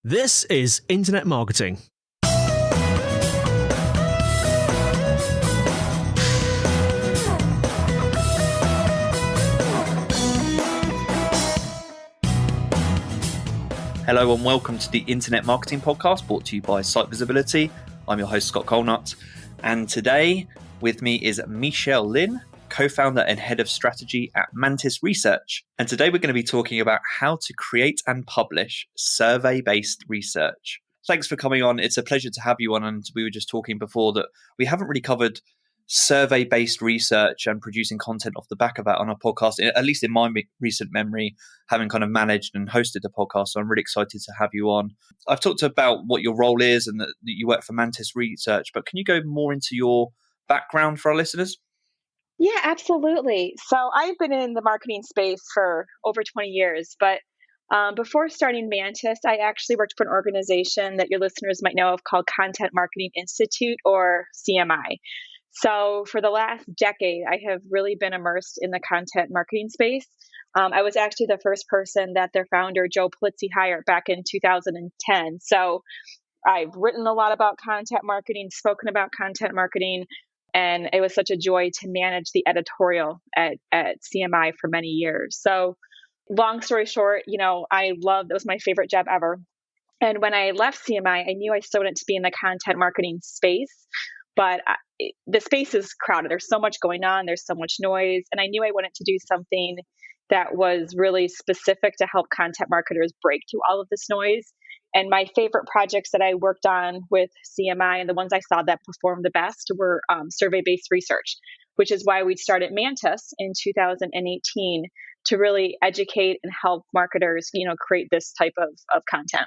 This is Internet Marketing. Hello and welcome to the Internet Marketing Podcast, brought to you by Site Visibility. I'm your host, Scott Colnut, and today with me is Michele Linn, co-founder and head of strategy at Mantis Research. And today we're going to be talking about how to create and publish survey-based research. Thanks for coming on. It's a pleasure to have you on. And we were just talking before that we haven't really covered survey-based research and producing content off the back of that on our podcast, at least in my recent memory, having kind of managed and hosted the podcast. So I'm really excited to have you on. I've talked about what your role is and that you work for Mantis Research, but can you go more into your background for our listeners? Yeah, absolutely. So I've been in the marketing space for over 20 years, but before starting Mantis, I actually worked for an organization that your listeners might know of called Content Marketing Institute, or CMI. So for the last decade, I have really been immersed in the content marketing space. I was actually the first person that their founder, Joe Polizzi, hired back in 2010. So I've written a lot about content marketing, spoken about content marketing, and it was such a joy to manage the editorial at CMI for many years. So long story short, it was my favorite job ever. And when I left CMI, I knew I still wanted to be in the content marketing space, but the space is crowded. There's so much going on. There's so much noise. And I knew I wanted to do something that was really specific to help content marketers break through all of this noise. And my favorite projects that I worked on with CMI and the ones I saw that performed the best were survey-based research, which is why we started Mantis in 2018 to really educate and help marketers, create this type of content.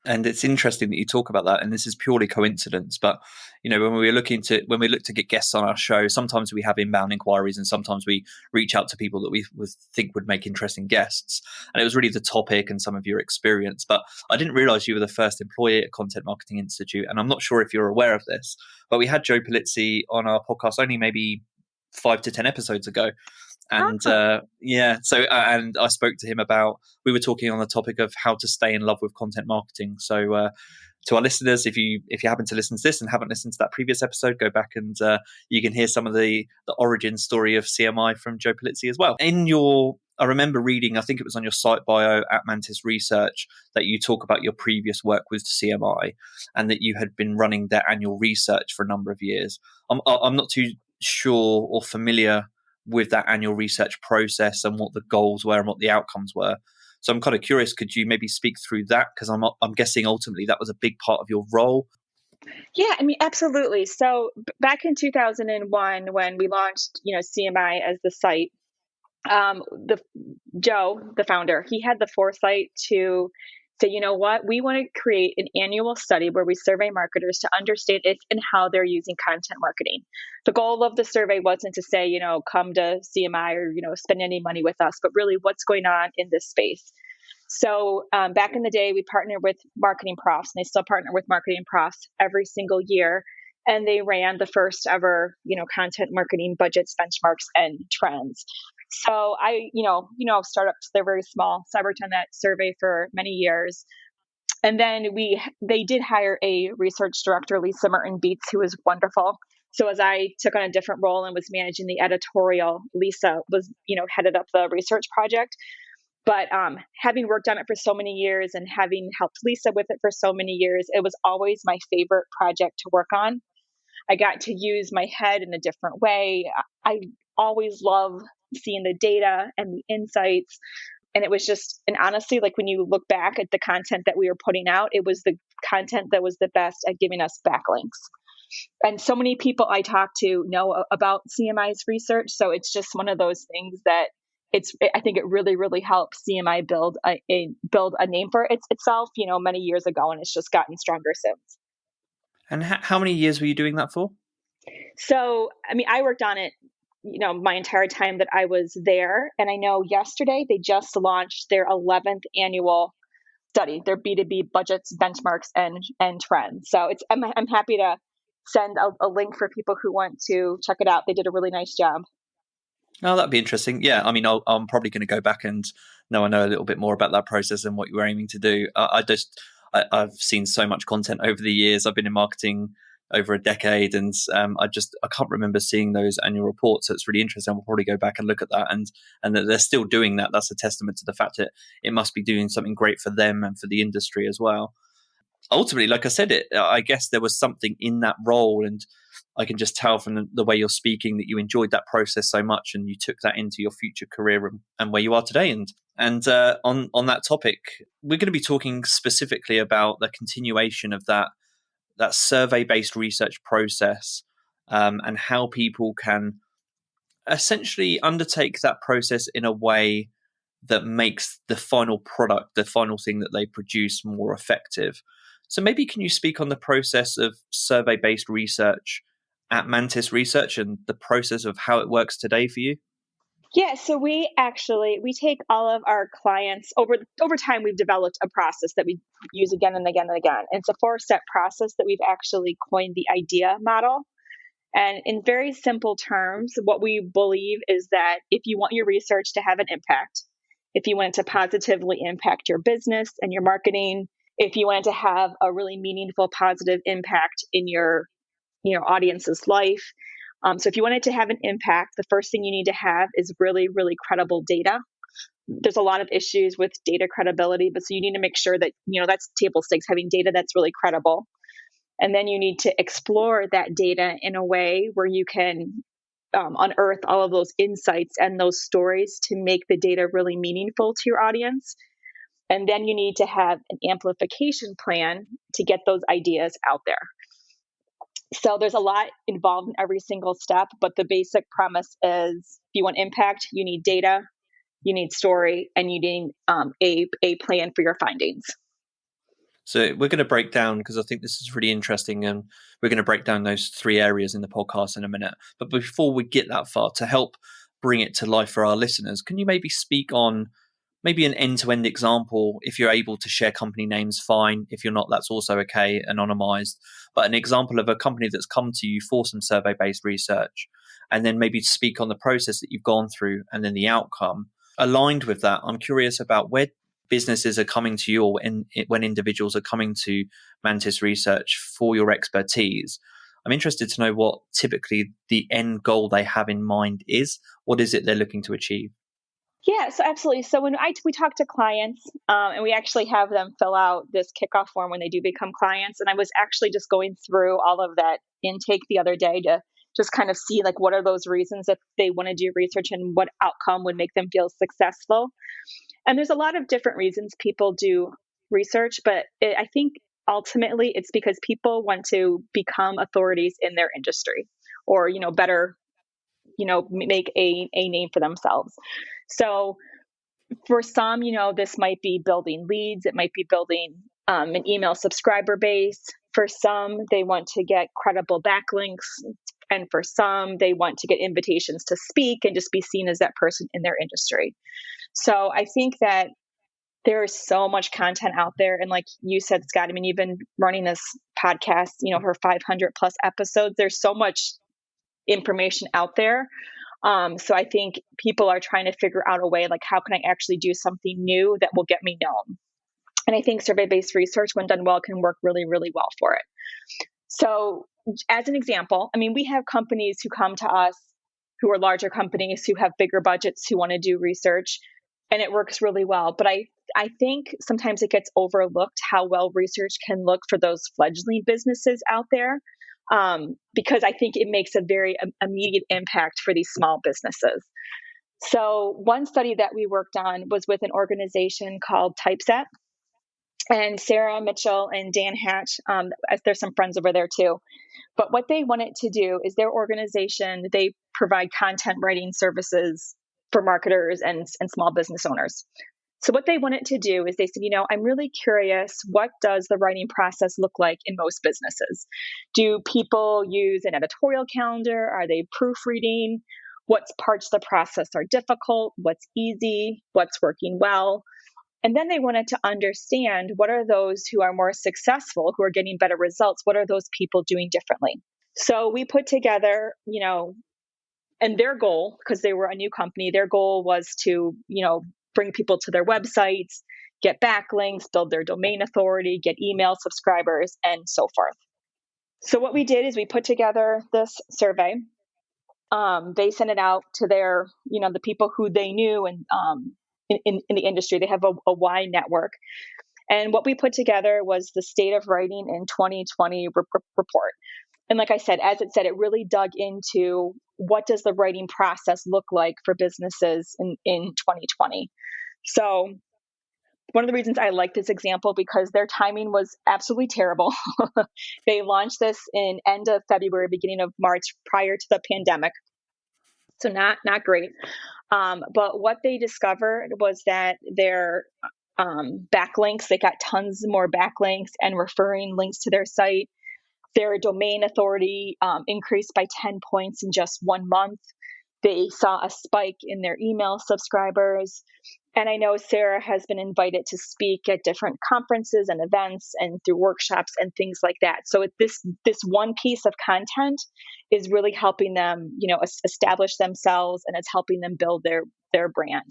And it's interesting that you talk about that, and this is purely coincidence. But when we look to get guests on our show, sometimes we have inbound inquiries, and sometimes we reach out to people that we think would make interesting guests. And it was really the topic and some of your experience. But I didn't realize you were the first employee at Content Marketing Institute, and I'm not sure if you're aware of this, but we had Joe Polizzi on our podcast only maybe 5 to 10 episodes ago. And and I spoke to him about, we were talking on the topic of how to stay in love with content marketing. So to our listeners, if you happen to listen to this and haven't listened to that previous episode, go back and you can hear some of the origin story of CMI from Joe Polizzi as well. I remember reading, I think it was on your site bio at Mantis Research, that you talk about your previous work with CMI and that you had been running their annual research for a number of years. I'm not too sure or familiar with that annual research process and what the goals were and what the outcomes were. So I'm kind of curious, could you maybe speak through that? Because I'm guessing ultimately that was a big part of your role. Yeah, absolutely. So back in 2001, when we launched, CMI as the site, Joe, the founder, he had the foresight to say, you know what, we want to create an annual study where we survey marketers to understand if and how they're using content marketing. The goal of the survey wasn't to say, come to CMI or, spend any money with us, but really what's going on in this space. So back in the day, we partnered with marketing profs, and they still partner with marketing profs every single year. And they ran the first ever, content marketing budgets, benchmarks, and trends. So startups, they're very small. So I worked on that survey for many years. And then they did hire a research director, Lisa Merton-Beets, who was wonderful. So as I took on a different role and was managing the editorial, Lisa was, headed up the research project. But having worked on it for so many years and having helped Lisa with it for so many years, it was always my favorite project to work on. I got to use my head in a different way. I always love seeing the data and the insights. And it was and honestly, like when you look back at the content that we were putting out, it was the content that was the best at giving us backlinks. And so many people I talk to know about CMI's research. So it's just one of those things that I think it really, really helped CMI build a name for itself, many years ago. And it's just gotten stronger since. And how many years were you doing that for? So, I worked on it, my entire time that I was there. And I know yesterday they just launched their 11th annual study, their B2B budgets, benchmarks, and trends. So I'm happy to send a link for people who want to check it out. They did a really nice job. Oh, that'd be interesting. Yeah, I'm probably going to go back and now I know a little bit more about that process and what you were aiming to do. I've seen so much content over the years. I've been in marketing over a decade, and I can't remember seeing those annual reports. So it's really interesting. We'll probably go back and look at that, and that they're still doing that. That's a testament to the fact that it must be doing something great for them and for the industry as well. Ultimately, like I said, I guess there was something in that role, and I can just tell from the way you're speaking that you enjoyed that process so much, and you took that into your future career and where you are today. And on that topic, we're going to be talking specifically about the continuation of that survey-based research process, and how people can essentially undertake that process in a way that makes the final product, the final thing that they produce, more effective. So maybe can you speak on the process of survey-based research at Mantis Research and the process of how it works today for you? Yeah, so we take all of our clients over time. We've developed a process that we use again and again and again. It's a 4-step process that we've actually coined the IDEA model. And in very simple terms, what we believe is that if you want your research to have an impact, if you want it to positively impact your business and your marketing, if you want it to have a really meaningful positive impact in your audience's life. So if you want it to have an impact, the first thing you need to have is really, really credible data. There's a lot of issues with data credibility, but so you need to make sure that, that's table stakes, having data that's really credible. And then you need to explore that data in a way where you can unearth all of those insights and those stories to make the data really meaningful to your audience. And then you need to have an amplification plan to get those ideas out there. So there's a lot involved in every single step, but the basic premise is if you want impact, you need data, you need story, and you need a plan for your findings. So we're going to break down, because I think this is really interesting, and we're going to break down those 3 areas in the podcast in a minute. But before we get that far, to help bring it to life for our listeners, can you maybe speak on maybe an end-to-end example? If you're able to share company names, fine. If you're not, that's also okay, anonymized. But an example of a company that's come to you for some survey-based research, and then maybe speak on the process that you've gone through and then the outcome. Aligned with that, I'm curious about where businesses are coming to you, or when individuals are coming to Mantis Research for your expertise. I'm interested to know what typically the end goal they have in mind is. What is it they're looking to achieve? Yeah, so absolutely. So when we talk to clients, and we actually have them fill out this kickoff form when they do become clients, and I was actually just going through all of that intake the other day to just kind of see what are those reasons that they want to do research and what outcome would make them feel successful. And there's a lot of different reasons people do research, but I think ultimately it's because people want to become authorities in their industry, or better make a name for themselves. So for some, this might be building leads. It might be building an email subscriber base. For some, they want to get credible backlinks. And for some, they want to get invitations to speak and just be seen as that person in their industry. So I think that there is so much content out there. And like you said, Scott, you've been running this podcast, for 500 plus episodes. There's so much information out there. So I think people are trying to figure out a way, how can I actually do something new that will get me known? And I think survey-based research, when done well, can work really, really well for it. So as an example, we have companies who come to us who are larger companies who have bigger budgets who want to do research, and it works really well. But I think sometimes it gets overlooked how well research can look for those fledgling businesses out there. Because I think it makes a very immediate impact for these small businesses. So one study that we worked on was with an organization called Typeset. And Sarah Mitchell and Dan Hatch, there's some friends over there too. But what they wanted to do is their organization, they provide content writing services for marketers and small business owners. So what they wanted to do is they said, I'm really curious, what does the writing process look like in most businesses? Do people use an editorial calendar? Are they proofreading? What parts of the process are difficult? What's easy? What's working well? And then they wanted to understand, what are those who are more successful, who are getting better results? What are those people doing differently? So we put together, and their goal, because they were a new company, their goal was to, bring people to their websites, get backlinks, build their domain authority, get email subscribers, and so forth. So what we did is we put together this survey. They sent it out to their, the people who they knew and in the industry. They have a wide network. And what we put together was the State of Writing in 2020 report. And like I said, as it said, it really dug into what does the writing process look like for businesses in 2020. So one of the reasons I like this example, because their timing was absolutely terrible. They launched this in end of February, beginning of March, prior to the pandemic. So not great. But what they discovered was that their backlinks, they got tons more backlinks and referring links to their site. Their domain authority increased by 10 points in just 1 month. They saw a spike in their email subscribers. And I know Sarah has been invited to speak at different conferences and events and through workshops and things like that. So this one piece of content is really helping them, establish themselves, and it's helping them build their brand.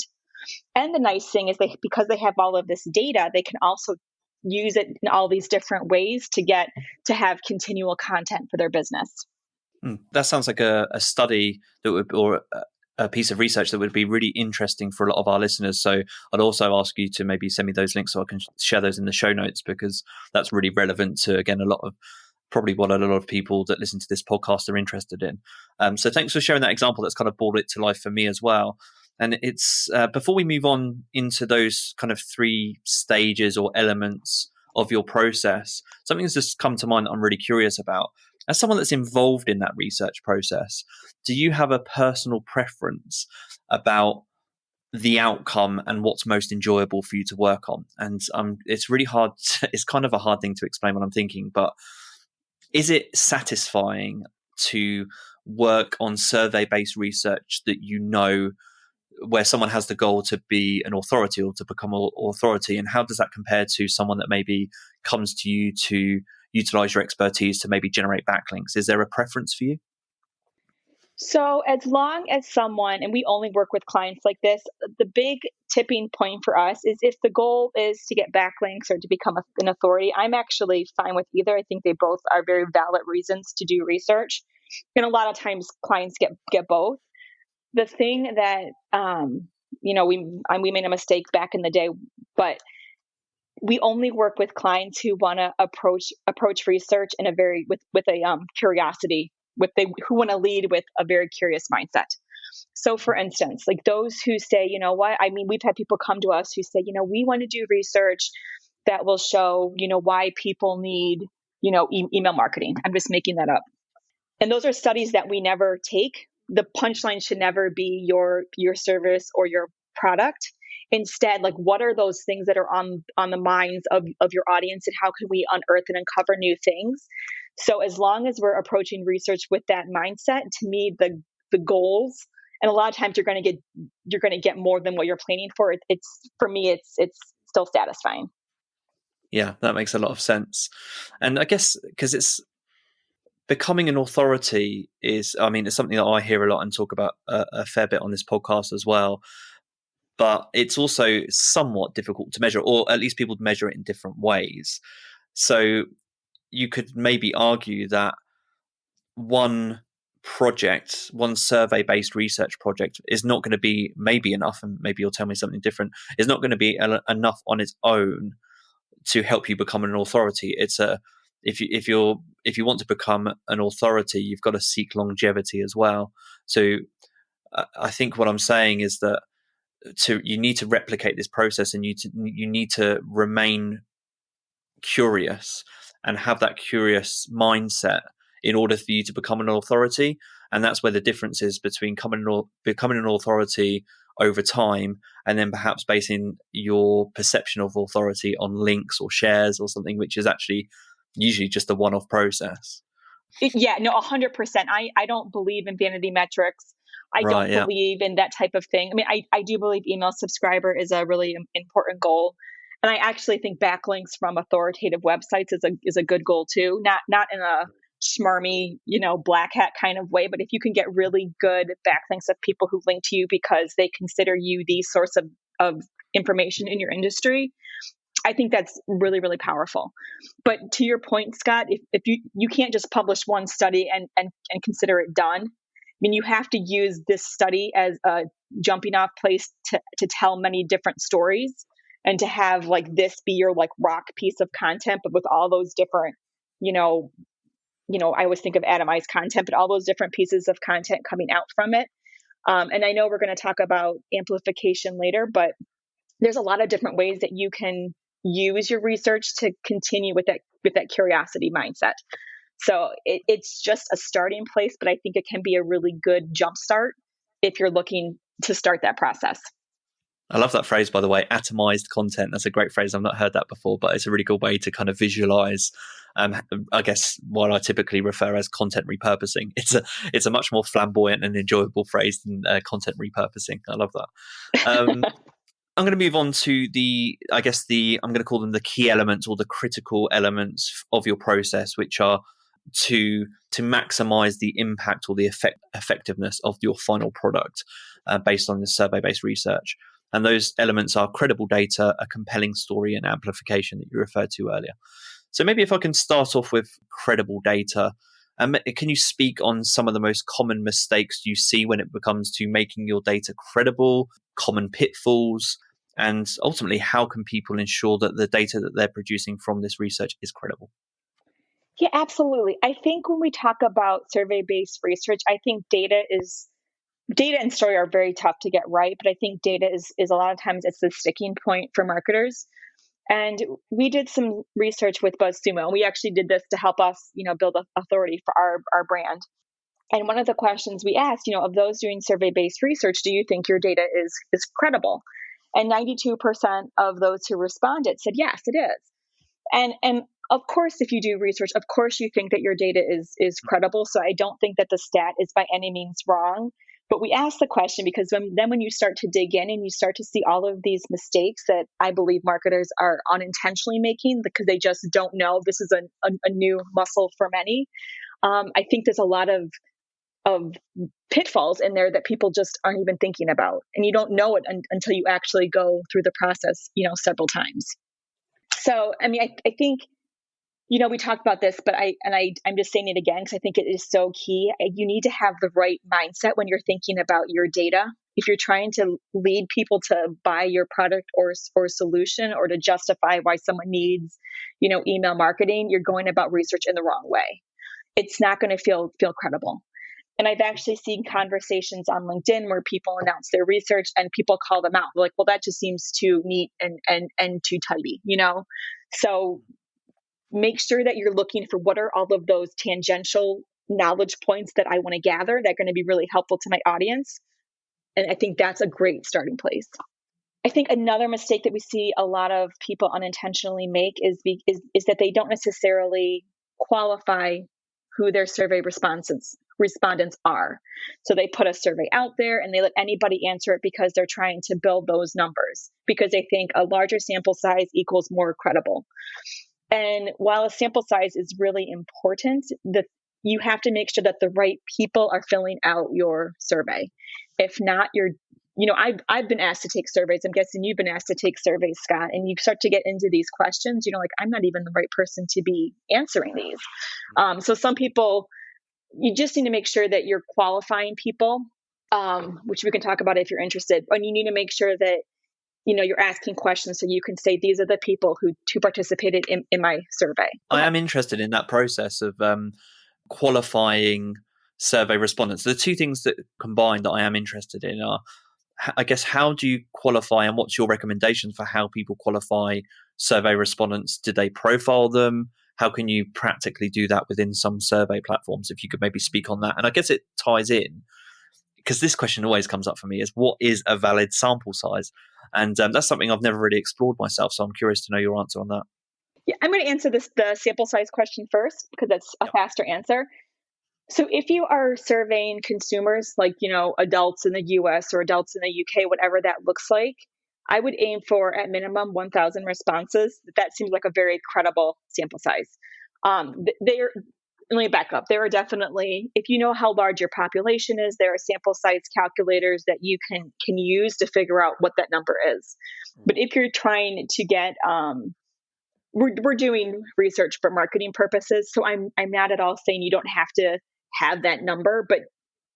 And the nice thing is because they have all of this data, they can also use it in all these different ways to have continual content for their business. That sounds like a study that would, or a piece of research that would be really interesting for a lot of our listeners. So I'd also ask you to maybe send me those links so I can share those in the show notes, because that's really relevant to, again, probably what a lot of people that listen to this podcast are interested in. So thanks for sharing that example. That's kind of brought it to life for me as well. And it's before we move on into those kind of 3 stages or elements of your process, something that's just come to mind that I'm really curious about. As someone that's involved in that research process, do you have a personal preference about the outcome and what's most enjoyable for you to work on? And it's really hard. It's kind of a hard thing to explain what I'm thinking, but is it satisfying to work on survey-based research that where someone has the goal to be an authority or to become an authority? And how does that compare to someone that maybe comes to you to utilize your expertise to maybe generate backlinks? Is there a preference for you? So as long as someone, and we only work with clients like this, the big tipping point for us is if the goal is to get backlinks or to become an authority, I'm actually fine with either. I think they both are very valid reasons to do research. And a lot of times clients get both. The thing that, we made a mistake back in the day, but we only work with clients who want to approach research in with a curiosity, who want to lead with a very curious mindset. So for instance, like those who say, we've had people come to us who say, we want to do research that will show, why people need, email marketing. I'm just making that up. And those are studies that we never take. The punchline should never be your service or your product. Instead, like, what are those things that are on the minds of your audience, and how can we unearth and uncover new things? So as long as we're approaching research with that mindset, to me, the goals, and a lot of times you're going to get more than what you're planning for. It's for me, it's still satisfying. Yeah, that makes a lot of sense. And I guess because it's becoming an authority it's something that I hear a lot and talk about a fair bit on this podcast as well. But it's also somewhat difficult to measure, or at least people measure it in different ways. So you could maybe argue that one survey-based research project is not going to be maybe enough, and maybe you'll tell me something different, is not going to be enough on its own to help you become an authority. It's if you want to become an authority, you've got to seek longevity as well. So I think what I'm saying is that you need to replicate this process, and you need to remain curious and have that curious mindset in order for you to become an authority. And that's where the difference is between becoming an authority over time and then perhaps basing your perception of authority on links or shares or something, which is actually usually just a one-off process. 100%. I don't believe in vanity metrics. I don't believe in that type of thing. I mean, I do believe email subscriber is a really important goal. And I actually think backlinks from authoritative websites is a good goal too. Not in a schmarmy, black hat kind of way, but if you can get really good backlinks of people who link to you because they consider you the source of of information in your industry, I think that's really, really powerful. But to your point, Scott, if you can't just publish one study and consider it done. I mean, you have to use this study as a jumping off place to tell many different stories, and to have like this be your like rock piece of content, but with all those different, I always think of atomized content, but all those different pieces of content coming out from it. And I know we're going to talk about amplification later, but there's a lot of different ways that you can use your research to continue with that curiosity mindset. So it's just a starting place, but I think it can be a really good jumpstart if you're looking to start that process. I love that phrase, by the way, atomized content. That's a great phrase. I've not heard that before, but it's a really good way to kind of visualize, I guess, what I typically refer as content repurposing. It's a much more flamboyant and enjoyable phrase than content repurposing. I love that. I'm going to move on to I'm going to call them the key elements or the critical elements of your process, which are to maximize the impact or the effectiveness of your final product based on this survey-based research. And those elements are credible data, a compelling story, and amplification that you referred to earlier. So maybe if I can start off with credible data, can you speak on some of the most common mistakes you see when it comes to making your data credible, common pitfalls, and ultimately how can people ensure that the data that they're producing from this research is credible? Yeah, absolutely. I think when we talk about survey-based research, I think data and story are very tough to get right, but I think data is a lot of times it's the sticking point for marketers. And we did some research with BuzzSumo, and we actually did this to help us, build authority for our brand. And one of the questions we asked, of those doing survey-based research, do you think your data is credible? And 92% of those who responded said, yes, it is. And of course, if you do research, of course you think that your data is credible. So I don't think that the stat is by any means wrong. But we asked the question because when you start to dig in and you start to see all of these mistakes that I believe marketers are unintentionally making because they just don't know, this is a new muscle for many. I think there's a lot of pitfalls in there that people just aren't even thinking about. And you don't know it until you actually go through the process, several times. So, I mean, I think, we talked about this, but I'm just saying it again because I think it is so key. You need to have the right mindset when you're thinking about your data. If you're trying to lead people to buy your product or solution, or to justify why someone needs, email marketing, you're going about research in the wrong way. It's not going to feel credible. And I've actually seen conversations on LinkedIn where people announce their research and people call them out. They're like, well, that just seems too neat and too tidy, So make sure that you're looking for what are all of those tangential knowledge points that I want to gather that are going to be really helpful to my audience. And I think that's a great starting place. I think another mistake that we see a lot of people unintentionally make is that they don't necessarily qualify who their survey respondents are. So they put a survey out there and they let anybody answer it because they're trying to build those numbers because they think a larger sample size equals more credible. And while a sample size is really important, you have to make sure that the right people are filling out your survey. If not, I've been asked to take surveys. I'm guessing you've been asked to take surveys, Scott, and you start to get into these questions, I'm not even the right person to be answering these. So some people, you just need to make sure that you're qualifying people, which we can talk about if you're interested. And you need to make sure that, you're asking questions so you can say, these are the people who participated in my survey. I am interested in that process of qualifying survey respondents. The two things that combined that I am interested in are, I guess, how do you qualify and what's your recommendations for how people qualify survey respondents? Did they profile them? How can you practically do that within some survey platforms? If you could maybe speak on that. And I guess it ties in, because this question always comes up for me, is what is a valid sample size? And that's something I've never really explored myself. So I'm curious to know your answer on that. Yeah, I'm going to answer the sample size question first because that's a faster answer. So if you are surveying consumers, like, adults in the US or adults in the UK, whatever that looks like, I would aim for at minimum 1,000 responses. That seems like a very credible sample size. let me back up. There are definitely, if you know how large your population is, there are sample size calculators that you can use to figure out what that number is. But if you're trying to get, we're doing research for marketing purposes, so I'm not at all saying you don't have to have that number, but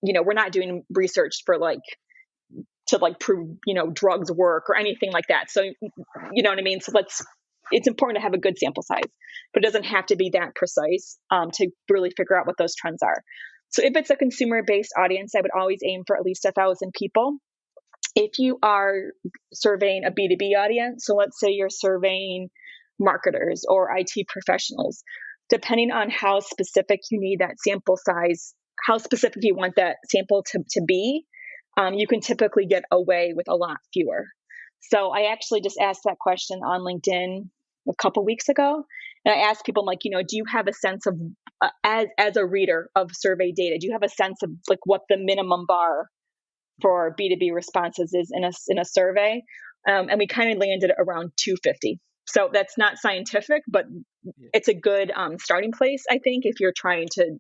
we're not doing research for to prove drugs work or anything like that. So you know what I mean. So it's important to have a good sample size, but it doesn't have to be that precise to really figure out what those trends are. So if it's a consumer-based audience, I would always aim for at least 1,000 people. If you are surveying a B2B audience, so let's say you're surveying marketers or IT professionals, depending on how specific you need that sample size, how specific you want that sample to be, you can typically get away with a lot fewer. So I actually just asked that question on LinkedIn a couple weeks ago. And I asked people, do you have a sense of, as a reader of survey data, do you have a sense of what the minimum bar for B2B responses is in a survey? And we kind of landed around 250. So that's not scientific, but it's a good starting place, I think, if you're trying to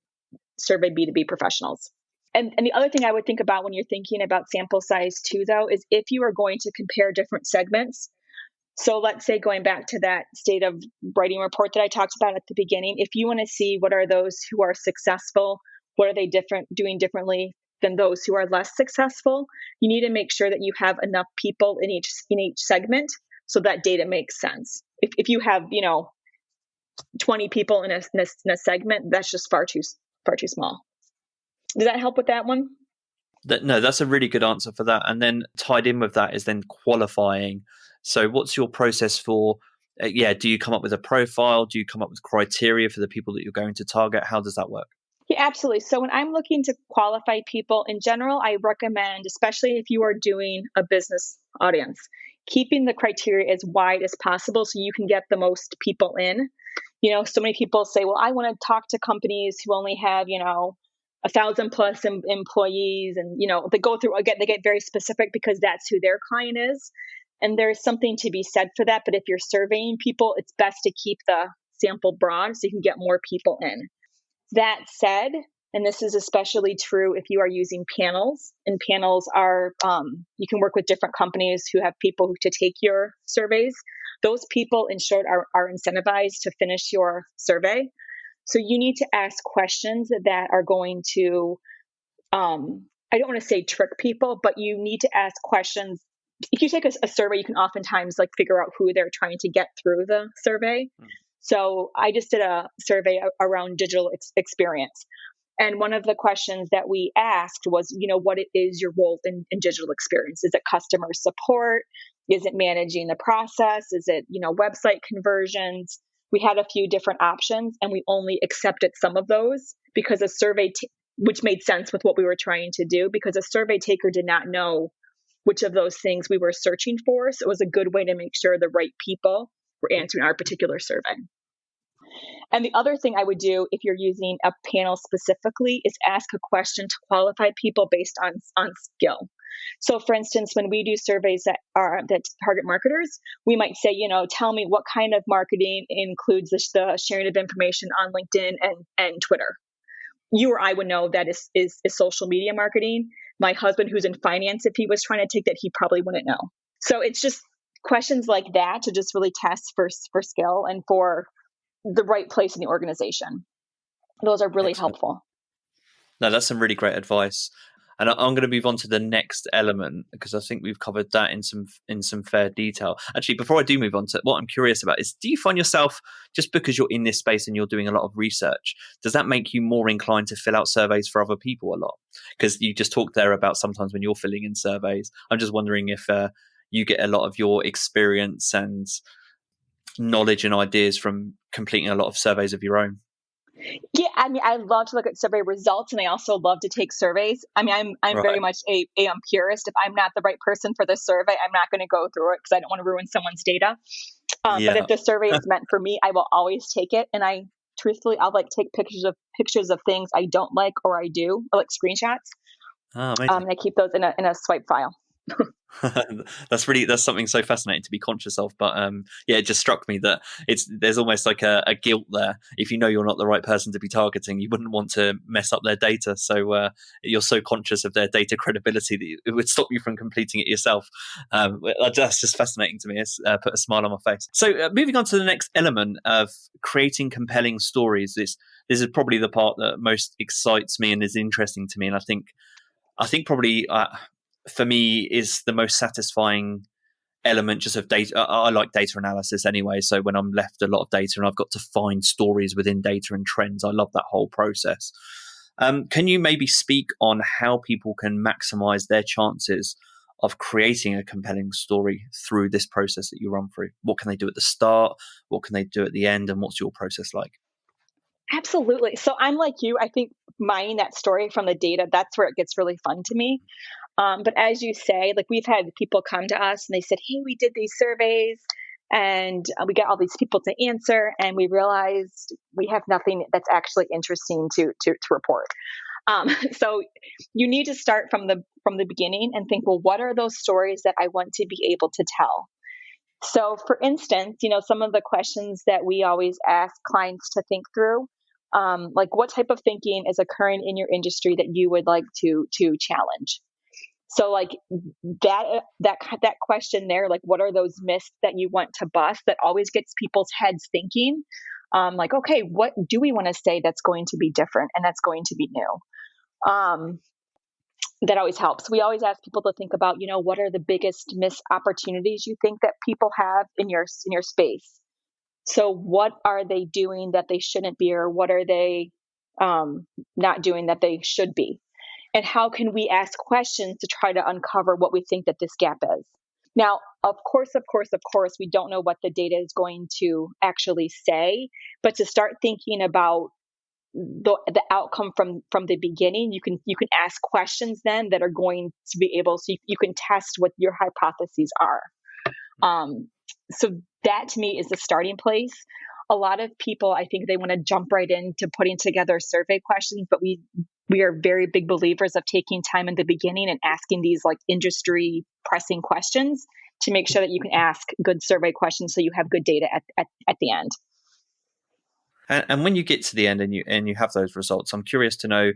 survey B2B professionals. And the other thing I would think about when you're thinking about sample size too, though, is if you are going to compare different segments. So let's say going back to that state of writing report that I talked about at the beginning, if you want to see what are those who are successful, what are they doing differently than those who are less successful, you need to make sure that you have enough people in each segment so that data makes sense. If you have 20 people in a segment, that's just far too small. Does that help with that one? No, that's a really good answer for that. And then tied in with that is then qualifying. So what's your process for, do you come up with a profile? Do you come up with criteria for the people that you're going to target? How does that work? Yeah, absolutely. So when I'm looking to qualify people in general, I recommend, especially if you are doing a business audience, keeping the criteria as wide as possible so you can get the most people in. So many people say, well, I want to talk to companies who only have, 1,000 plus employees. And, they go through, again, they get very specific because that's who their client is. And there's something to be said for that. But if you're surveying people, it's best to keep the sample broad so you can get more people in. That said, and this is especially true if you are using panels, and panels are, you can work with different companies who have people to take your surveys. Those people, in short, are incentivized to finish your survey. So you need to ask questions that are going to, I don't want to say trick people, but you need to ask questions. If you take a survey, you can oftentimes figure out who they're trying to get through the survey. So I just did a survey around digital experience. And one of the questions that we asked was, what is your role in digital experience? Is it customer support? Is it managing the process? Is it, website conversions? We had a few different options and we only accepted some of those because a survey, which made sense with what we were trying to do, because a survey taker did not know which of those things we were searching for. So it was a good way to make sure the right people were answering our particular survey. And the other thing I would do if you're using a panel specifically is ask a question to qualify people based on skill. So for instance, when we do surveys that target marketers, we might say, tell me what kind of marketing includes the sharing of information on LinkedIn and Twitter. You or I would know that is social media marketing. My husband, who's in finance, if he was trying to take that, he probably wouldn't know. So it's just questions like that to just really test for skill and for the right place in the organization. Those are really helpful. No, that's some really great advice. And I'm going to move on to the next element because I think we've covered that in some fair detail. Actually, before I do move on to what I'm curious about is, do you find yourself, just because you're in this space and you're doing a lot of research, does that make you more inclined to fill out surveys for other people a lot? Because you just talked there about sometimes when you're filling in surveys. I'm just wondering if you get a lot of your experience and knowledge and ideas from completing a lot of surveys of your own. Yeah, I love to look at survey results, and I also love to take surveys. I'm right. Very much a purist. If I'm not the right person for the survey, I'm not going to go through it because I don't want to ruin someone's data. But if the survey is meant for me, I will always take it. And I'll take pictures of things I don't like or I do, or like screenshots. Amazing. And I keep those in a swipe file. That's something so fascinating to be conscious of. But yeah, it just struck me that there's almost like a guilt there. If you know you're not the right person to be targeting, you wouldn't want to mess up their data. So you're so conscious of their data credibility that it would stop you from completing it yourself. That's just fascinating to me. It's put a smile on my face. So moving on to the next element of creating compelling stories. This is probably the part that most excites me and is interesting to me. And I think probably for me is the most satisfying element just of data. I like data analysis anyway. So when I'm left a lot of data and I've got to find stories within data and trends, I love that whole process. Can you maybe speak on how people can maximize their chances of creating a compelling story through this process that you run through? What can they do at the start? What can they do at the end? And what's your process like? Absolutely. So I'm like you. I think mining that story from the data, that's where it gets really fun to me. But as you say, like we've had people come to us and they said, hey, we did these surveys and we got all these people to answer, and we realized we have nothing that's actually interesting to report. So you need to start from the beginning and think, well, what are those stories that I want to be able to tell? So, for instance, some of the questions that we always ask clients to think through, like what type of thinking is occurring in your industry that you would like to challenge? So, like that question there, like what are those myths that you want to bust? That always gets people's heads thinking. Like, okay, what do we want to say that's going to be different and that's going to be new? That always helps. We always ask people to think about, what are the biggest missed opportunities you think that people have in your space? So what are they doing that they shouldn't be, or what are they not doing that they should be? And how can we ask questions to try to uncover what we think that this gap is? Now, of course, we don't know what the data is going to actually say, but to start thinking about the outcome from the beginning, you can ask questions then that are going to be able, so you can test what your hypotheses are. So that to me is the starting place. A lot of people, I think they want to jump right into putting together survey questions, but we are very big believers of taking time in the beginning and asking these like industry pressing questions to make sure that you can ask good survey questions so you have good data at the end. And when you get to the end and you have those results, I'm curious to know,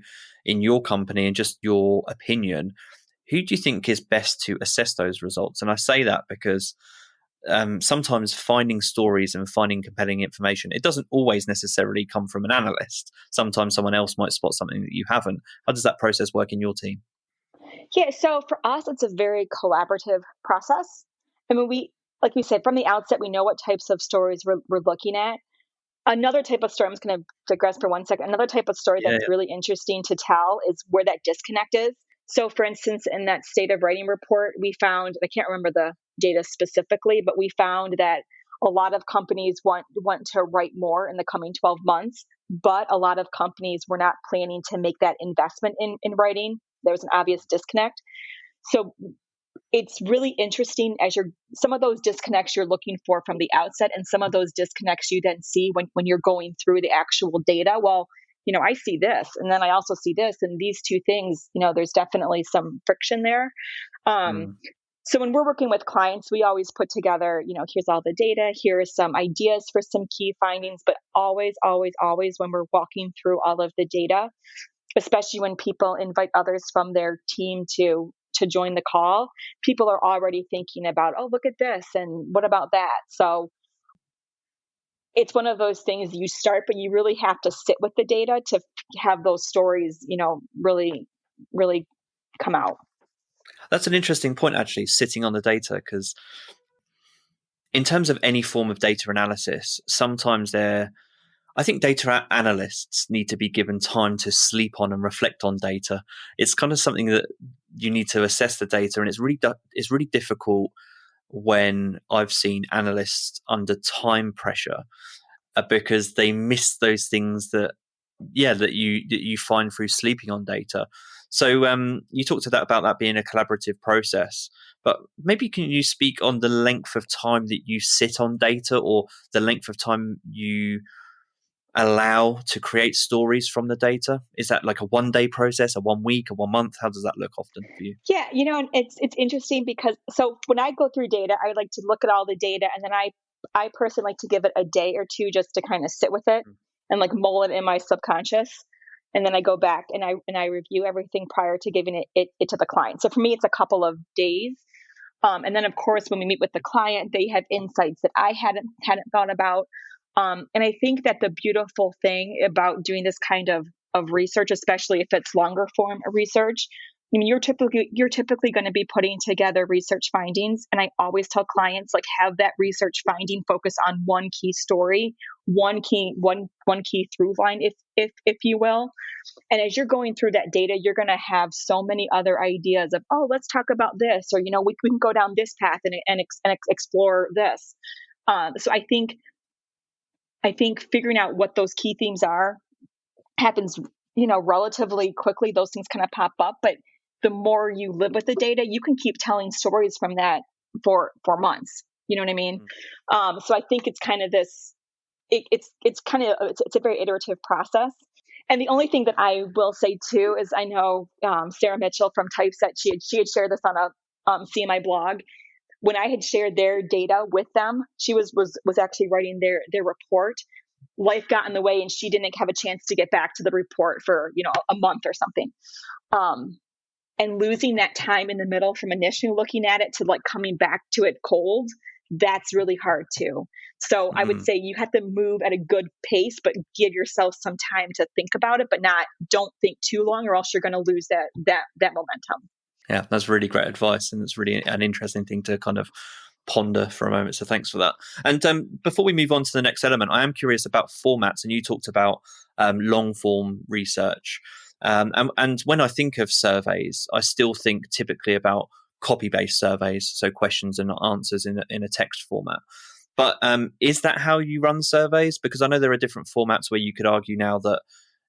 in your company and just your opinion, who do you think is best to assess those results? And I say that because sometimes finding stories and finding compelling information, it doesn't always necessarily come from an analyst. Sometimes someone else might spot something that you haven't. How does that process work in your team? Yeah, so for us, it's a very collaborative process. I mean, like we said, from the outset, we know what types of stories we're looking at. Another type of story, I'm just going to digress for 1 second. Another type of story that's really interesting to tell is where that disconnect is. So, for instance, in that state of writing report, we found, I can't remember the data specifically, but we found that a lot of companies want to write more in the coming 12 months, but a lot of companies were not planning to make that investment in writing. There was an obvious disconnect. So it's really interesting as some of those disconnects you're looking for from the outset, and some of those disconnects you then see when you're going through the actual data. Well, I see this, and then I also see this, and these two things, there's definitely some friction there. So when we're working with clients, we always put together, here's all the data, here are some ideas for some key findings, but always, always, always when we're walking through all of the data, especially when people invite others from their team to join the call, people are already thinking about, oh, look at this, and what about that? So it's one of those things you start, but you really have to sit with the data to have those stories, really, really come out. That's an interesting point, actually, sitting on the data, because in terms of any form of data analysis, sometimes I think data analysts need to be given time to sleep on and reflect on data. It's kind of something that you need to assess the data, and it's really difficult when I've seen analysts under time pressure because they miss those things that you find through sleeping on data. So you talked about that being a collaborative process, but maybe can you speak on the length of time that you sit on data, or the length of time you allow to create stories from the data? Is that like a 1-day process, a 1 week, a 1 month? How does that look often for you? Yeah, and it's interesting because so when I go through data, I like to look at all the data, and then I personally like to give it a day or two just to kind of sit with it and like mull it in my subconscious. And then I go back and I review everything prior to giving it to the client. So for me, it's a couple of days. And then of course, when we meet with the client, they have insights that I hadn't thought about. And I think that the beautiful thing about doing this kind of research, especially if it's longer form research, I mean, you're typically going to be putting together research findings, and I always tell clients like have that research finding focus on one key story, one key through line, if you will. And as you're going through that data, you're going to have so many other ideas of, oh, let's talk about this, or we can go down this path and explore this. So I think figuring out what those key themes are happens, relatively quickly. Those things kind of pop up, but the more you live with the data, you can keep telling stories from that for months. You know what I mean? So I think it's kind of this. It's a very iterative process. And the only thing that I will say too is I know Sarah Mitchell from Typeset. She had shared this on a CMI blog. When I had shared their data with them, she was actually writing their report. Life got in the way, and she didn't have a chance to get back to the report for a month or something. And losing that time in the middle from initially looking at it to like coming back to it cold, that's really hard too. So I would say you have to move at a good pace, but give yourself some time to think about it, but don't think too long, or else you're going to lose that momentum. Yeah, that's really great advice, and it's really an interesting thing to kind of ponder for a moment. So thanks for that. And before we move on to the next element, I am curious about formats, and you talked about long form research. And when I think of surveys, I still think typically about copy-based surveys, so questions and answers in a text format. But is that how you run surveys? Because I know there are different formats where you could argue now that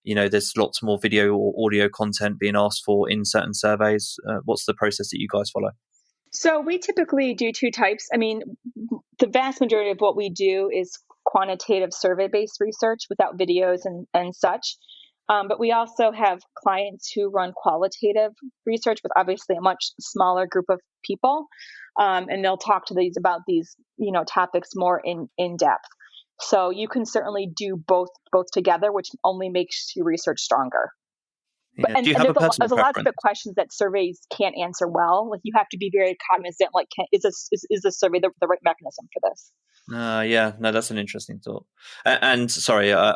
there's lots more video or audio content being asked for in certain surveys. What's the process that you guys follow? So we typically do two types. I mean, the vast majority of what we do is quantitative survey-based research without videos and such. But we also have clients who run qualitative research with obviously a much smaller group of people. And they'll talk to about these, topics more in depth. So you can certainly do both together, which only makes your research stronger. Yeah. Do you have a personal there's a lot preference? of questions that surveys can't answer well. Like you have to be very cognizant. Like, is this survey the right mechanism for this? Yeah, no, that's an interesting thought. And sorry, I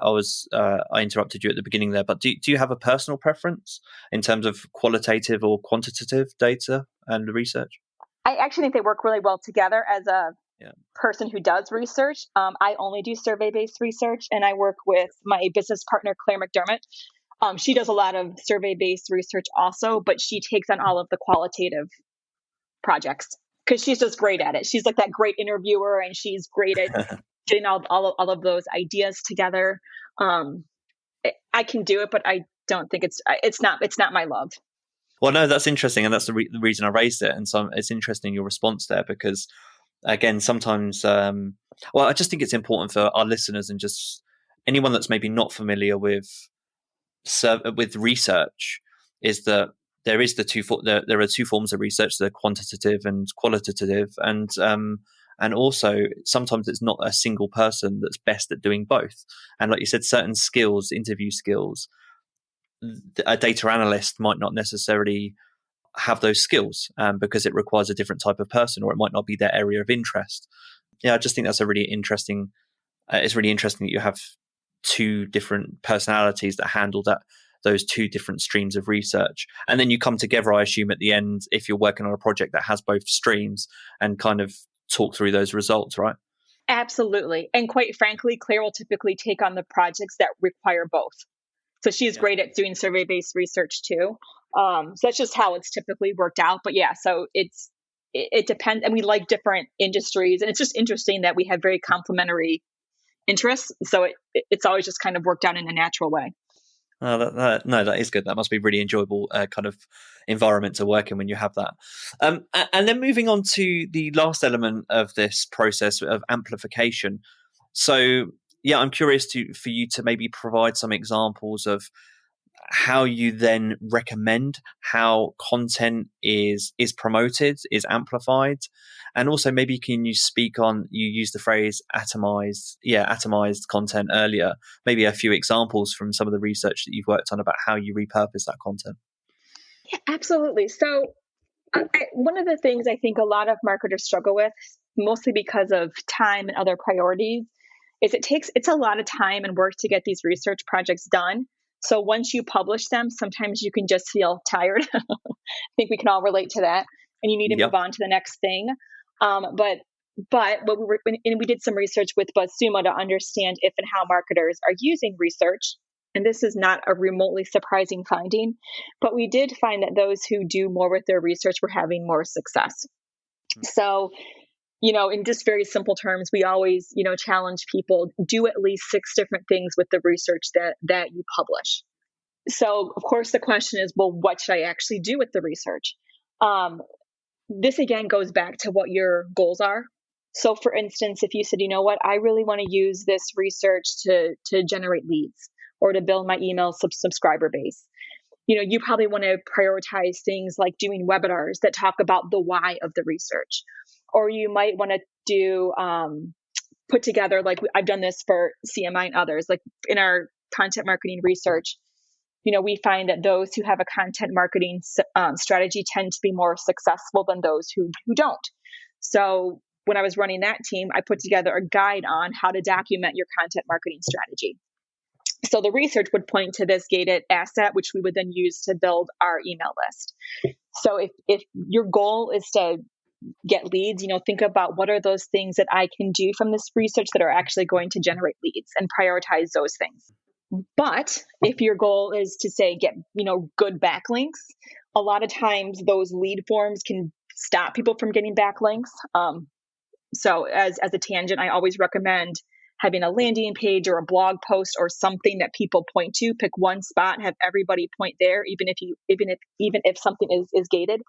interrupted you at the beginning there, but do you have a personal preference in terms of qualitative or quantitative data and research? I actually think they work really well together. As a person who does research, I only do survey-based research, and I work with my business partner, Claire McDermott. She does a lot of survey-based research also, but she takes on all of the qualitative projects because she's just great at it. She's like that great interviewer, and she's great at getting all of those ideas together. I can do it, but I don't think it's not my love. Well, no, that's interesting, and that's the reason I raised it. And so it's interesting your response there because, again, sometimes, I just think it's important for our listeners and just anyone that's maybe not familiar with research is that there are two forms of research: the quantitative and qualitative, and also sometimes it's not a single person that's best at doing both. And like you said, certain skills, interview skills, a data analyst might not necessarily have those skills because it requires a different type of person, or it might not be their area of interest. Yeah, I just think that's a really interesting. It's really interesting that you have two different personalities that handle those two different streams of research, and then you come together, I assume, at the end if you're working on a project that has both streams and kind of talk through those results, right? Absolutely. And quite frankly, Claire will typically take on the projects that require both. So she's great at doing survey-based research too. So that's just how it's typically worked out. But yeah, so it depends, and we like different industries, and it's just interesting that we have very complementary interests. So it's always just kind of worked out in a natural way. No, that is good. That must be really enjoyable kind of environment to work in when you have that. And then moving on to the last element of this process of amplification. So, yeah, I'm curious for you to maybe provide some examples of how you then recommend how content is promoted, is amplified, and also maybe can you speak on, you used the phrase atomized content earlier, maybe a few examples from some of the research that you've worked on about how you repurpose that content. Yeah, absolutely. So one of the things I think a lot of marketers struggle with, mostly because of time and other priorities, is it's a lot of time and work to get these research projects done. So once you publish them, sometimes you can just feel tired. I think we can all relate to that, and you need to Yep. move on to the next thing. But we did some research with BuzzSumo to understand if and how marketers are using research. And this is not a remotely surprising finding, but we did find that those who do more with their research were having more success. So, in just very simple terms, we always, challenge people, do at least 6 different things with the research that you publish. So, of course, the question is, well, what should I actually do with the research? This again goes back to what your goals are. So, for instance, if you said, you know what, I really want to use this research to generate leads or to build my email subscriber base, you probably want to prioritize things like doing webinars that talk about the why of the research. Or you might want to do put together, like I've done this for CMI and others, like in our content marketing research, we find that those who have a content marketing strategy tend to be more successful than those who don't. So when I was running that team, I put together a guide on how to document your content marketing strategy. So the research would point to this gated asset, which we would then use to build our email list. So if your goal is to get leads, think about what are those things that I can do from this research that are actually going to generate leads, and prioritize those things. But if your goal is to say get, good backlinks, a lot of times those lead forms can stop people from getting backlinks. So as a tangent, I always recommend having a landing page or a blog post or something that people point to. Pick one spot, have everybody point there, even if something is gated.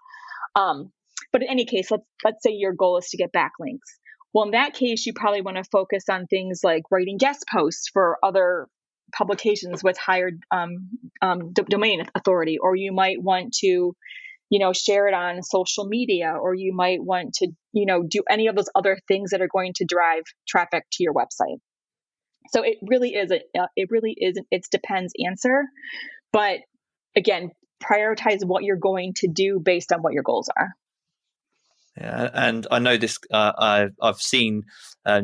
But in any case, let's say your goal is to get backlinks. Well, in that case, you probably want to focus on things like writing guest posts for other publications with higher domain authority, or you might want to, share it on social media, or you might want to, do any of those other things that are going to drive traffic to your website. So it really is it depends answer, but again, prioritize what you're going to do based on what your goals are. Yeah, and I know this. I've seen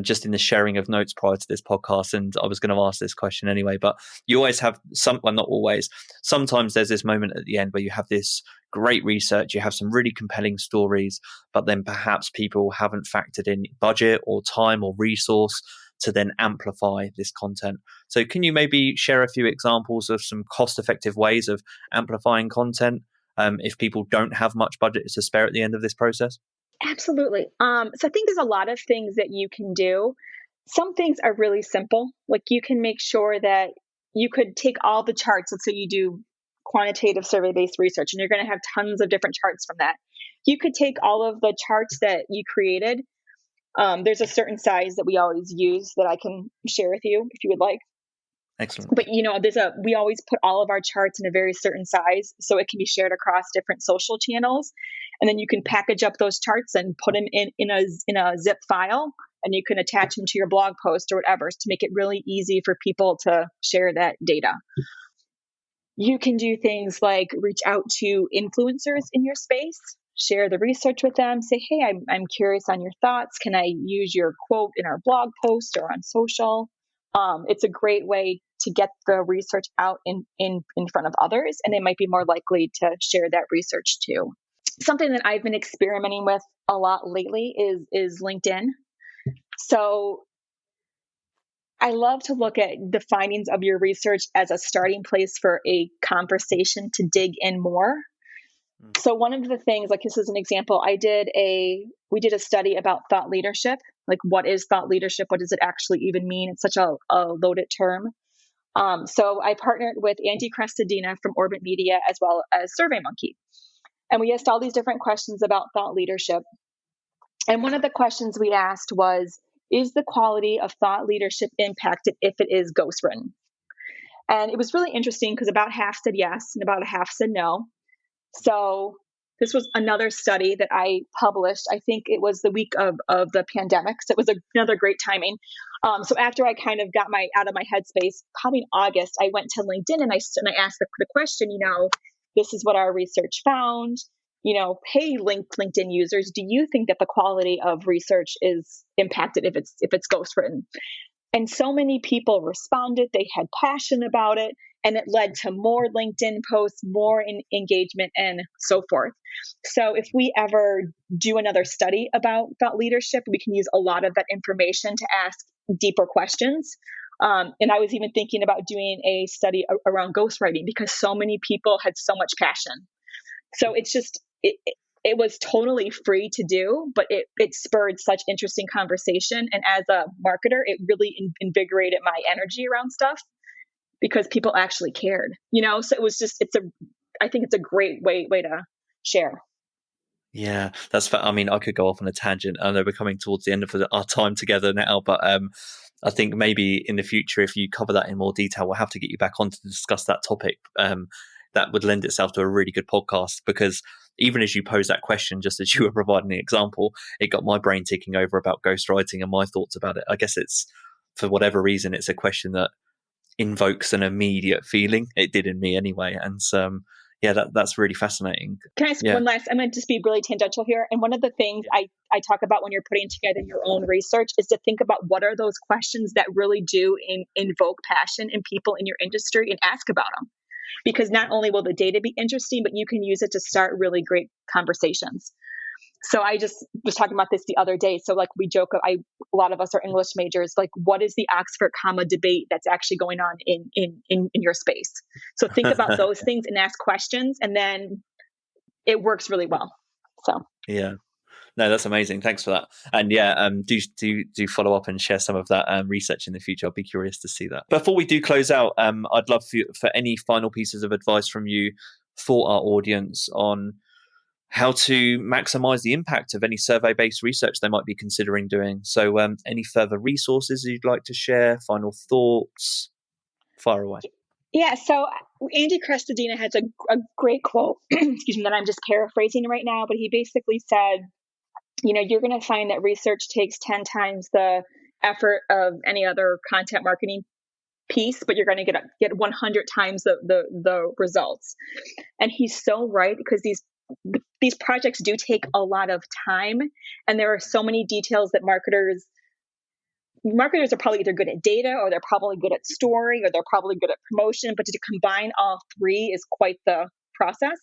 just in the sharing of notes prior to this podcast, and I was going to ask this question anyway. But you always have not always. Sometimes there's this moment at the end where you have this great research, you have some really compelling stories, but then perhaps people haven't factored in budget or time or resource to then amplify this content. So, can you maybe share a few examples of some cost-effective ways of amplifying content if people don't have much budget to spare at the end of this process? Absolutely. So I think there's a lot of things that you can do. Some things are really simple. Like you can make sure that you could take all the charts. Let's say you do quantitative survey-based research, and you're going to have tons of different charts from that. You could take all of the charts that you created. There's a certain size that we always use that I can share with you if you would like. Excellent. But we always put all of our charts in a very certain size so it can be shared across different social channels, and then you can package up those charts and put them in a zip file, and you can attach them to your blog post or whatever to make it really easy for people to share that data. You can do things like reach out to influencers in your space, share the research with them, say, hey, I'm curious on your thoughts. Can I use your quote in our blog post or on social? It's a great way to get the research out in front of others, and they might be more likely to share that research too. Something that I've been experimenting with a lot lately is LinkedIn. So I love to look at the findings of your research as a starting place for a conversation to dig in more. So one of the things, like this is an example, we did a study about thought leadership. Like, what is thought leadership? What does it actually even mean? It's such a loaded term. So I partnered with Andy Crestadina from Orbit Media as well as SurveyMonkey. And we asked all these different questions about thought leadership. And one of the questions we asked was, is the quality of thought leadership impacted if it is ghostwritten? And it was really interesting because about half said yes and about a half said no. So this was another study that I published. I think it was the week of the pandemic. So it was another great timing. So after I kind of got out of my headspace, probably in August, I went to LinkedIn and I asked the question, this is what our research found. Hey, LinkedIn users, do you think that the quality of research is impacted if it's ghostwritten? And so many people responded. They had passion about it, and it led to more LinkedIn posts, more engagement, and so forth. So if we ever do another study about thought leadership, we can use a lot of that information to ask deeper questions. And I was even thinking about doing a study around ghostwriting because so many people had so much passion. So it's just, it was totally free to do, but it spurred such interesting conversation. And as a marketer, it really invigorated my energy around stuff because people actually cared, so it was just, I think it's a great way to share. Yeah, that's fair. I mean, I could go off on a tangent. I know we're coming towards the end of our time together now, but I think maybe in the future, if you cover that in more detail, we'll have to get you back on to discuss that topic. That would lend itself to a really good podcast because even as you pose that question, just as you were providing the example, it got my brain ticking over about ghostwriting and my thoughts about it. I guess it's, for whatever reason, it's a question that invokes an immediate feeling. It did in me anyway. And that's really fascinating. Can I ask one last? I'm going to just be really tangential here. And one of the things I talk about when you're putting together your own research is to think about what are those questions that really do invoke passion in people in your industry and ask about them. Because not only will the data be interesting, but you can use it to start really great conversations. So I just was talking about this the other day. So like we joke, a lot of us are English majors. Like, what is the Oxford comma debate that's actually going on in your space? So think about those things and ask questions, and then it works really well. So yeah. No, that's amazing. Thanks for that. And do follow up and share some of that research in the future. I'll be curious to see that. Before we do close out, I'd love for any final pieces of advice from you for our audience on how to maximize the impact of any survey-based research they might be considering doing. So any further resources you'd like to share, final thoughts, fire away. Yeah, so Andy Crestodina has a great quote, excuse me, that I'm just paraphrasing right now, but he basically said, you're going to find that research takes 10 times the effort of any other content marketing piece, but you're going to get 100 times the results. And he's so right, because these projects do take a lot of time, and there are so many details that marketers are probably either good at data, or they're probably good at story, or they're probably good at promotion, but to combine all three is quite the process.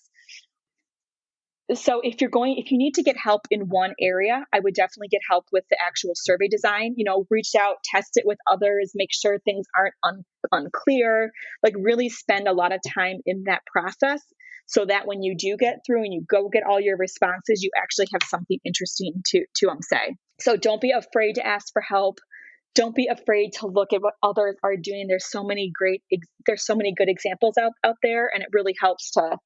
So if you need to get help in one area, I would definitely get help with the actual survey design. Reach out, test it with others, make sure things aren't unclear, like really spend a lot of time in that process so that when you do get through and you go get all your responses, you actually have something interesting to say. So don't be afraid to ask for help. Don't be afraid to look at what others are doing. There's so many good examples out there, and it really helps to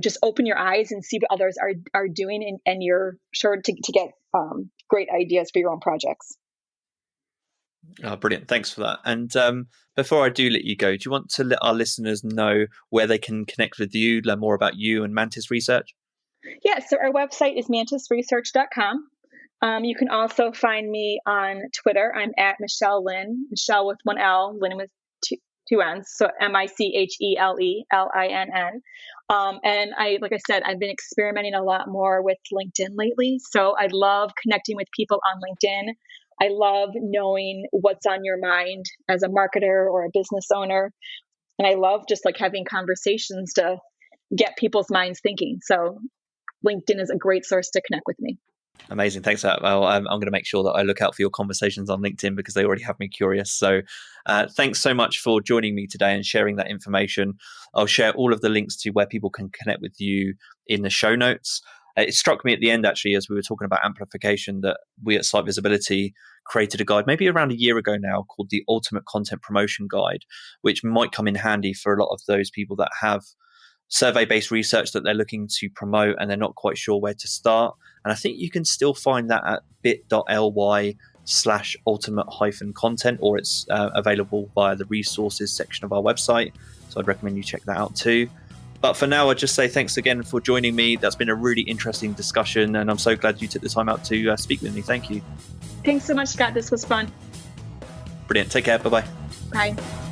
just open your eyes and see what others are doing, and you're sure to get great ideas for your own projects. Oh, brilliant. Thanks for that. And before I do let you go, do you want to let our listeners know where they can connect with you, learn more about you and Mantis Research? Yeah, so our website is mantisresearch.com. You can also find me on Twitter. I'm at Michele Linn, Michele with one L, Linn with two N's, so MicheleLinn. And like I said, I've been experimenting a lot more with LinkedIn lately. So I love connecting with people on LinkedIn. I love knowing what's on your mind as a marketer or a business owner. And I love just like having conversations to get people's minds thinking. So LinkedIn is a great source to connect with me. Amazing. Thanks for that. Well, I'm going to make sure that I look out for your conversations on LinkedIn because they already have me curious. So thanks so much for joining me today and sharing that information. I'll share all of the links to where people can connect with you in the show notes. It struck me at the end, actually, as we were talking about amplification, that we at Site Visibility created a guide maybe around a year ago now called the Ultimate Content Promotion Guide, which might come in handy for a lot of those people that have survey-based research that they're looking to promote and they're not quite sure where to start. And I think you can still find that at bit.ly qualitative.com/ultimate-content, or it's available via the resources section of our website. So I'd recommend you check that out too. But for now, I'd just say thanks again for joining me. That's been a really interesting discussion, and I'm so glad you took the time out to speak with me. Thank you. Thanks so much, Scott. This was fun. Brilliant. Take care. Bye-bye. Bye.